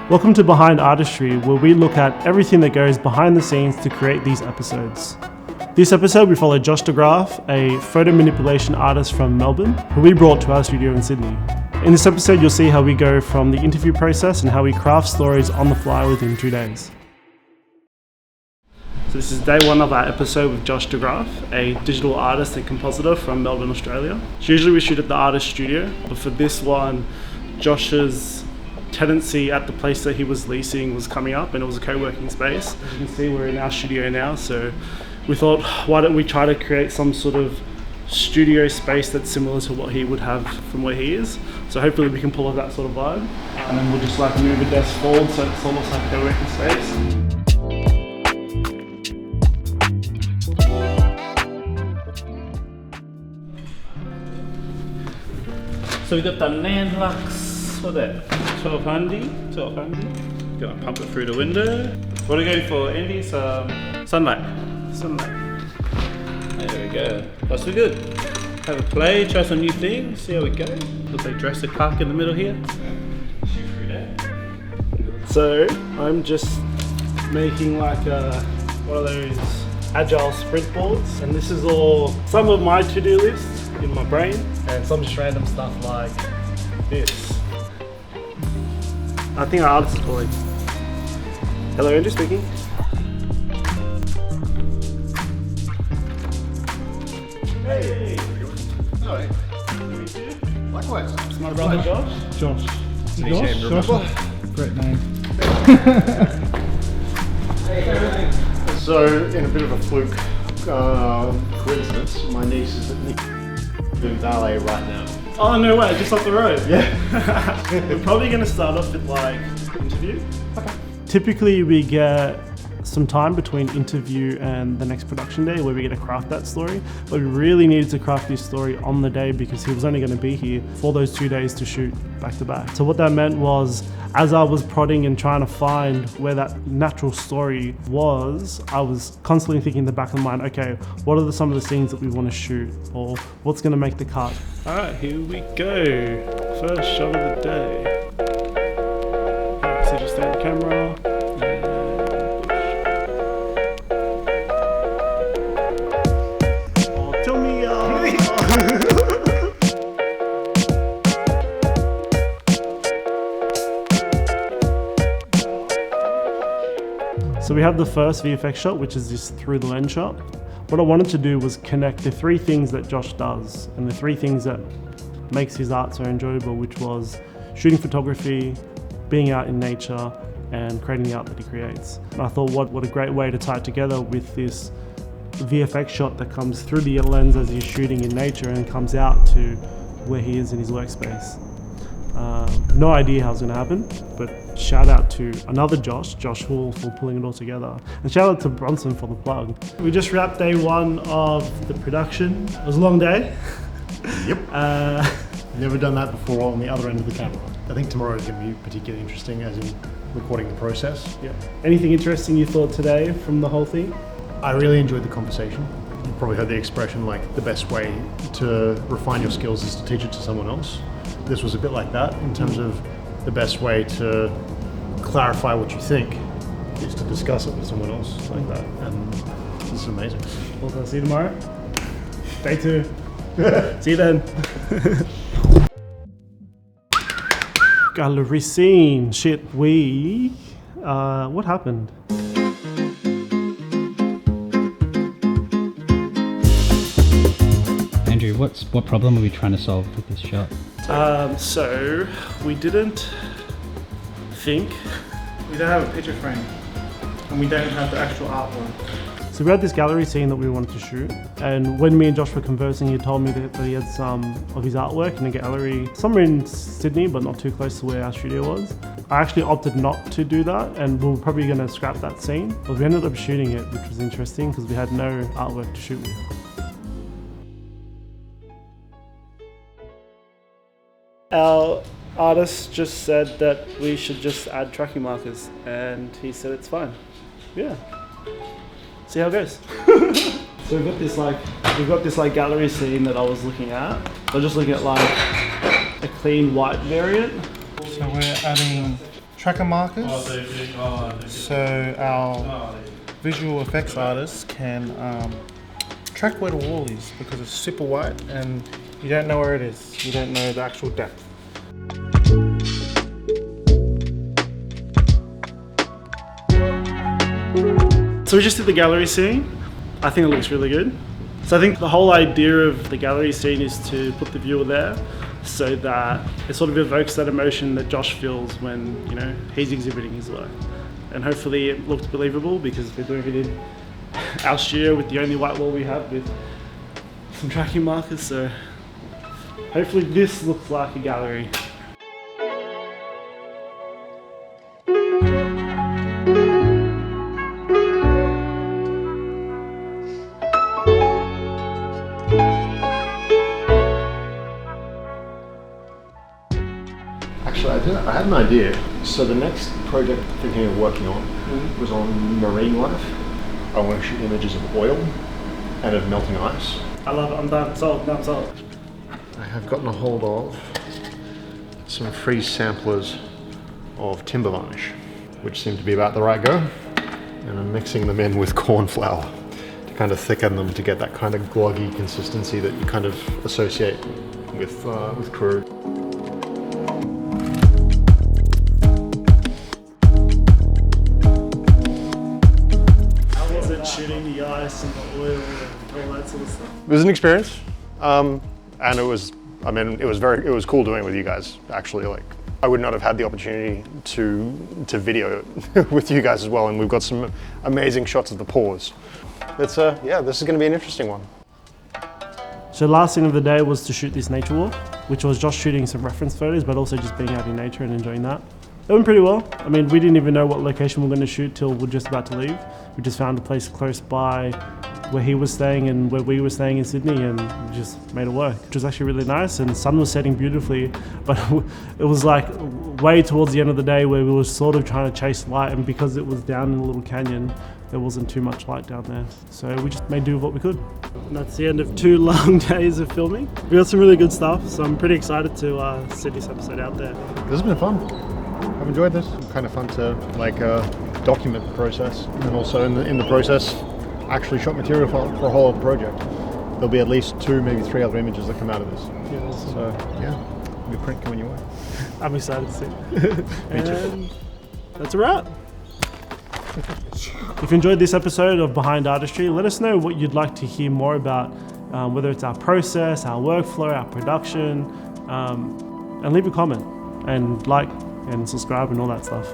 Welcome to Behind Artistry, where we look at everything that goes behind the scenes to create these episodes. This episode we follow Josh Dykgraaf, a photo manipulation artist from Melbourne, who we brought to our studio in Sydney. In this episode you'll see how we go from the interview process and how we craft stories on the fly within 2 days. So this is day one of our episode with Josh Dykgraaf, a digital artist and compositor from Melbourne, Australia. So usually we shoot at the artist studio, but for this one, Josh's tenancy at the place that he was leasing was coming up, and it was a co-working space. As you can see, we're in our studio now, so we thought, why don't we try to create some sort of studio space that's similar to what he would have from where he is. So hopefully we can pull off that sort of vibe, and then we'll just like move a desk forward so it's almost like a co-working space. So we got the Landlux, what's that? 1200. Gonna pump it through the window. What are we going for, Andy? Sunlight. There we go. That's so good. Have a play, try some new things, see how we go. Looks like Jurassic Park in the middle here. Shoot through there. So I'm just making like one of those agile sprint boards, and this is all some of my to-do lists in my brain, and some just random stuff like this. I think our artist is calling. Hello, Andrew speaking. Hey! Sorry. Likewise. It's my brother Josh. Josh. Josh? Great name. So, in a bit of a fluke coincidence, my niece is doing ballet right now. Oh, no way, just up the road. Yeah. We're probably going to start off with like interview. Okay. Typically we get some time between interview and the next production day where we get to craft that story, but we really needed to craft this story on the day because he was only going to be here for those 2 days to shoot back to back. So what that meant was, as I was prodding and trying to find where that natural story was, I was constantly thinking in the back of my mind, okay, what are some of the scenes that we want to shoot, or what's going to make the cut? All right, here we go. First shot of the day. So just stay the camera. Oh, tell me. So we have the first VFX shot, which is this through the lens shot. What I wanted to do was connect the three things that Josh does and the three things that makes his art so enjoyable, which was shooting photography, being out in nature, and creating the art that he creates. And I thought, what a great way to tie it together with this VFX shot that comes through the lens as he's shooting in nature and comes out to where he is in his workspace. No idea how it's going to happen, but shout out to another Josh Hall, for pulling it all together. And shout out to Bronson for the plug. We just wrapped day one of the production. It was a long day. Yep. Never done that before on the other end of the camera. I think tomorrow is going to be particularly interesting, as in recording the process. Yeah. Anything interesting you thought today from the whole thing? I really enjoyed the conversation. You probably heard the expression like the best way to refine your skills is to teach it to someone else. This was a bit like that in terms of the best way to clarify what you think is to discuss it with someone else like that, and this is amazing. Well, I'll see you tomorrow. Day 2. See you then. Gallery scene. Shit, what happened? Andrew, what problem are we trying to solve with this shot? So we didn't think. We don't have a picture frame, and we don't have the actual artwork. So we had this gallery scene that we wanted to shoot, and when me and Josh were conversing, he told me that he had some of his artwork in a gallery somewhere in Sydney, but not too close to where our studio was. I actually opted not to do that, and we were probably going to scrap that scene, but we ended up shooting it, which was interesting because we had no artwork to shoot with. Our artist just said that we should just add tracking markers, and he said it's fine. Yeah. See how it goes. So we've got this gallery scene that I was looking at. So just looking at like a clean white variant. So we're adding tracker markers. So our visual effects artists can track where the wall is because it's super white and you don't know where it is. You don't know the actual depth. So we just did the gallery scene. I think it looks really good. So I think the whole idea of the gallery scene is to put the viewer there so that it sort of evokes that emotion that Josh feels when, you know, he's exhibiting his work. And hopefully it looked believable because we're doing it in our studio with the only white wall we have with some tracking markers. So hopefully this looks like a gallery. Actually, I had an idea. So the next project I'm thinking of working on was on marine life. I want to shoot images of oil and of melting ice. I love it. I'm done. Sold. I'm sold. I have gotten a hold of some free samplers of timber varnish, which seem to be about the right go. And I'm mixing them in with corn flour to kind of thicken them to get that kind of gloggy consistency that you kind of associate with crude. Shooting the ice and the oil and all that sort of stuff. It was an experience, and it was it was cool doing it with you guys. Actually, like I would not have had the opportunity to video it with you guys as well, and we've got some amazing shots of the pores. It's yeah, this is going to be an interesting one. So the last thing of the day was to shoot this nature walk, which was Josh shooting some reference photos, but also just being out in nature and enjoying that. It went pretty well. I mean, we didn't even know what location we were going to shoot till we're just about to leave. We just found a place close by where he was staying and where we were staying in Sydney, and we just made it work, which was actually really nice. And the sun was setting beautifully, but it was like way towards the end of the day where we were sort of trying to chase light, and because it was down in a little canyon, there wasn't too much light down there. So we just made do with what we could. And that's the end of 2 long days of filming. We got some really good stuff, so I'm pretty excited to send this episode out there. This has been fun. I've enjoyed this. Kind of fun to document the process, and also in the process actually shot material for a whole other project. There'll be at least 2, maybe 3 other images that come out of this. Yeah, awesome. So yeah, good print coming your way. I'm excited to see. And that's a wrap. If you enjoyed this episode of Behind Artistry, let us know what you'd like to hear more about, whether it's our process, our workflow, our production, and leave a comment and like and subscribe and all that stuff.